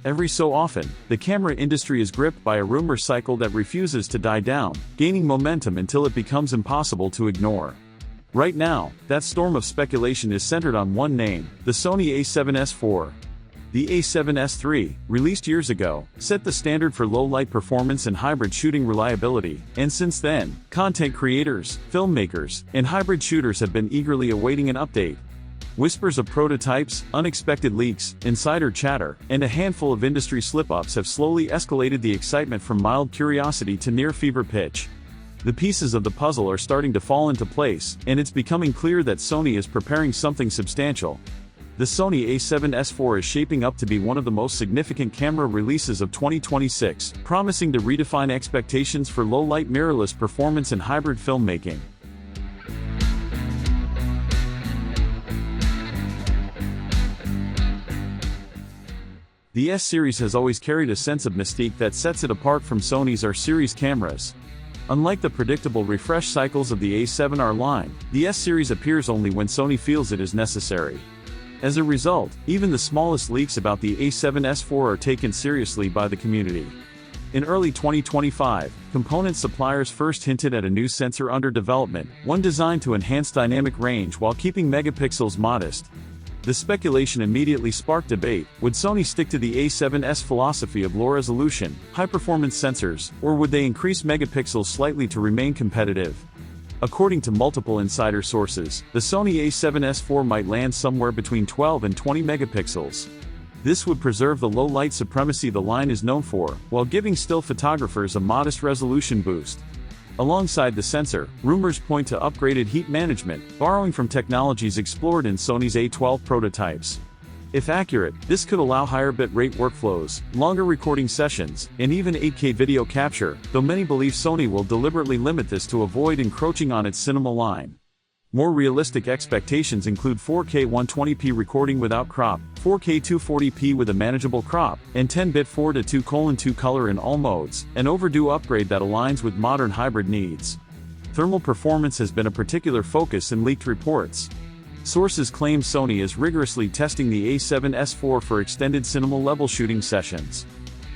Every so often, the camera industry is gripped by a rumor cycle that refuses to die down, gaining momentum until it becomes impossible to ignore. Right now, that storm of speculation is centered on one name, the Sony A7S IV. The A7S III, released years ago, set the standard for low-light performance and hybrid shooting reliability, and since then, content creators, filmmakers, and hybrid shooters have been eagerly awaiting an update. Whispers of prototypes, unexpected leaks, insider chatter, and a handful of industry slip-ups have slowly escalated the excitement from mild curiosity to near fever pitch. The pieces of the puzzle are starting to fall into place, and it's becoming clear that Sony is preparing something substantial. The Sony A7S IV is shaping up to be one of the most significant camera releases of 2026, promising to redefine expectations for low-light mirrorless performance in hybrid filmmaking. The S series has always carried a sense of mystique that sets it apart from Sony's R series cameras. Unlike the predictable refresh cycles of the A7R line, the S series appears only when Sony feels it is necessary. As a result, even the smallest leaks about the A7S IV are taken seriously by the community. In early 2025, component suppliers first hinted at a new sensor under development, one designed to enhance dynamic range while keeping megapixels modest. The speculation immediately sparked debate: would Sony stick to the A7S philosophy of low resolution, high-performance sensors, or would they increase megapixels slightly to remain competitive? According to multiple insider sources, the Sony A7S IV might land somewhere between 12 and 20 megapixels. This would preserve the low light supremacy the line is known for, while giving still photographers a modest resolution boost. Alongside the sensor, rumors point to upgraded heat management, borrowing from technologies explored in Sony's A12 prototypes. If accurate, this could allow higher bit-rate workflows, longer recording sessions, and even 8K video capture, though many believe Sony will deliberately limit this to avoid encroaching on its cinema line. More realistic expectations include 4K 120p recording without crop, 4K 240p with a manageable crop, and 10-bit 4:2:2 color in all modes, an overdue upgrade that aligns with modern hybrid needs. Thermal performance has been a particular focus in leaked reports. Sources claim Sony is rigorously testing the A7S IV for extended cinema-level shooting sessions.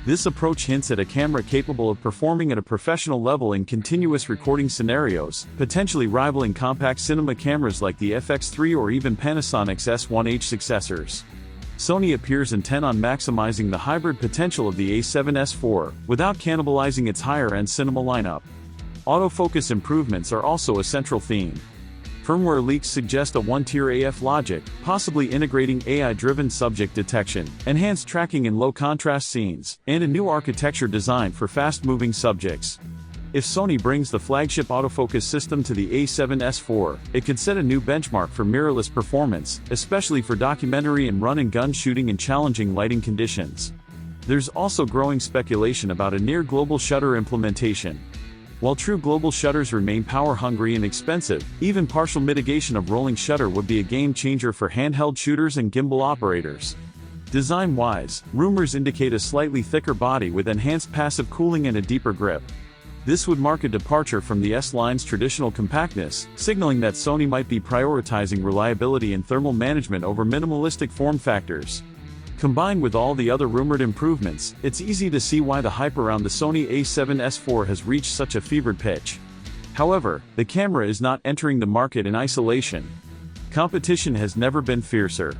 This approach hints at a camera capable of performing at a professional level in continuous recording scenarios, potentially rivaling compact cinema cameras like the FX3 or even Panasonic's S1H successors. Sony appears intent on maximizing the hybrid potential of the A7S IV, without cannibalizing its higher-end cinema lineup. Autofocus improvements are also a central theme. Firmware leaks suggest a one-tier AF logic, possibly integrating AI-driven subject detection, enhanced tracking in low-contrast scenes, and a new architecture designed for fast-moving subjects. If Sony brings the flagship autofocus system to the A7S IV, it could set a new benchmark for mirrorless performance, especially for documentary and run-and-gun shooting in challenging lighting conditions. There's also growing speculation about a near-global shutter implementation. While true global shutters remain power-hungry and expensive, even partial mitigation of rolling shutter would be a game-changer for handheld shooters and gimbal operators. Design-wise, rumors indicate a slightly thicker body with enhanced passive cooling and a deeper grip. This would mark a departure from the S-line's traditional compactness, signaling that Sony might be prioritizing reliability and thermal management over minimalistic form factors. Combined with all the other rumored improvements, it's easy to see why the hype around the Sony A7S IV has reached such a fevered pitch. However, the camera is not entering the market in isolation. Competition has never been fiercer.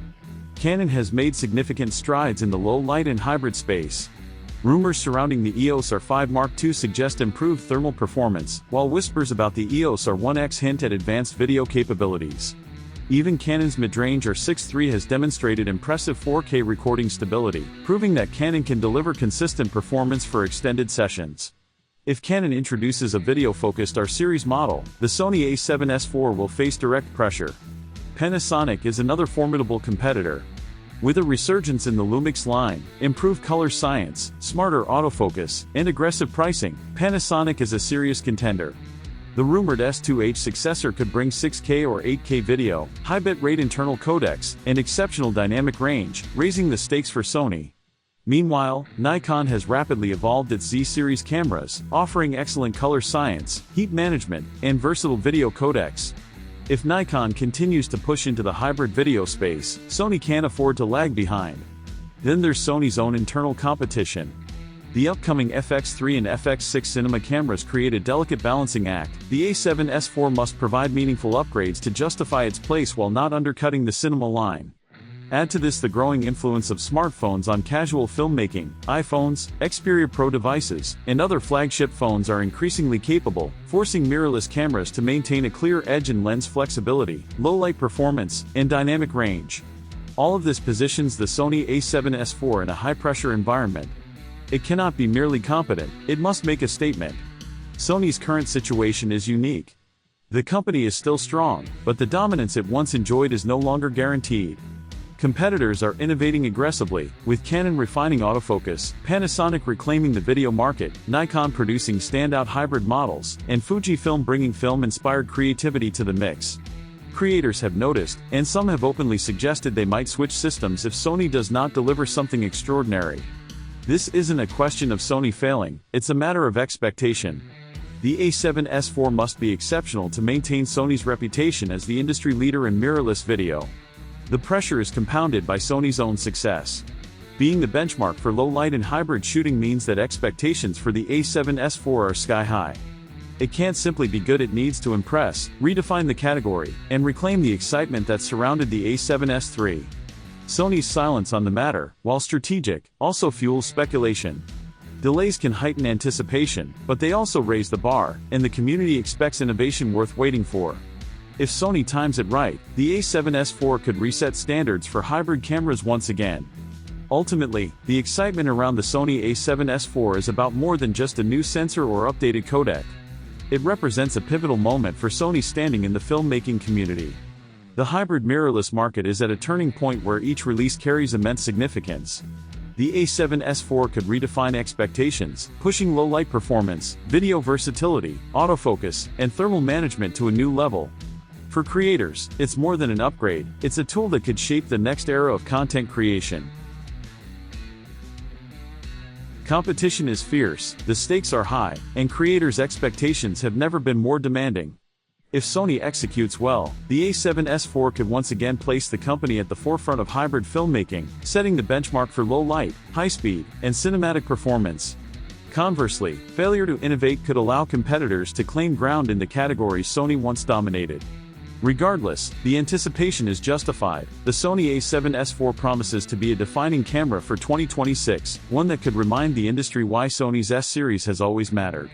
Canon has made significant strides in the low-light and hybrid space. Rumors surrounding the EOS R5 Mark II suggest improved thermal performance, while whispers about the EOS R1X hint at advanced video capabilities. Even Canon's mid-range R6 III has demonstrated impressive 4K recording stability, proving that Canon can deliver consistent performance for extended sessions. If Canon introduces a video-focused R-series model, the Sony A7S IV will face direct pressure. Panasonic is another formidable competitor. With a resurgence in the Lumix line, improved color science, smarter autofocus, and aggressive pricing, Panasonic is a serious contender. The rumored S2H successor could bring 6K or 8K video, high bitrate internal codecs, and exceptional dynamic range, raising the stakes for Sony. Meanwhile, Nikon has rapidly evolved its Z-series cameras, offering excellent color science, heat management, and versatile video codecs. If Nikon continues to push into the hybrid video space, Sony can't afford to lag behind. Then there's Sony's own internal competition. The upcoming FX3 and FX6 cinema cameras create a delicate balancing act. The A7S IV must provide meaningful upgrades to justify its place while not undercutting the cinema line. Add to this the growing influence of smartphones on casual filmmaking. iPhones, Xperia Pro devices, and other flagship phones are increasingly capable, forcing mirrorless cameras to maintain a clear edge and lens flexibility, low light performance, and dynamic range. All of this positions the Sony A7S IV in a high-pressure environment. It cannot be merely competent, it must make a statement. Sony's current situation is unique. The company is still strong, but the dominance it once enjoyed is no longer guaranteed. Competitors are innovating aggressively, with Canon refining autofocus, Panasonic reclaiming the video market, Nikon producing standout hybrid models, and Fujifilm bringing film-inspired creativity to the mix. Creators have noticed, and some have openly suggested they might switch systems if Sony does not deliver something extraordinary. This isn't a question of Sony failing, it's a matter of expectation. The A7S IV must be exceptional to maintain Sony's reputation as the industry leader in mirrorless video. The pressure is compounded by Sony's own success. Being the benchmark for low-light and hybrid shooting means that expectations for the A7S IV are sky-high. It can't simply be good, it needs to impress, redefine the category, and reclaim the excitement that surrounded the A7S III. Sony's silence on the matter, while strategic, also fuels speculation. Delays can heighten anticipation, but they also raise the bar, and the community expects innovation worth waiting for. If Sony times it right, the A7S IV could reset standards for hybrid cameras once again. Ultimately, the excitement around the Sony A7S IV is about more than just a new sensor or updated codec. It represents a pivotal moment for Sony's standing in the filmmaking community. The hybrid mirrorless market is at a turning point where each release carries immense significance. The A7S IV could redefine expectations, pushing low-light performance, video versatility, autofocus, and thermal management to a new level. For creators, it's more than an upgrade, it's a tool that could shape the next era of content creation. Competition is fierce, the stakes are high, and creators' expectations have never been more demanding. If Sony executes well, the A7S IV could once again place the company at the forefront of hybrid filmmaking, setting the benchmark for low light, high speed, and cinematic performance. Conversely, failure to innovate could allow competitors to claim ground in the categories Sony once dominated. Regardless, the anticipation is justified. The Sony A7S IV promises to be a defining camera for 2026, one that could remind the industry why Sony's S series has always mattered.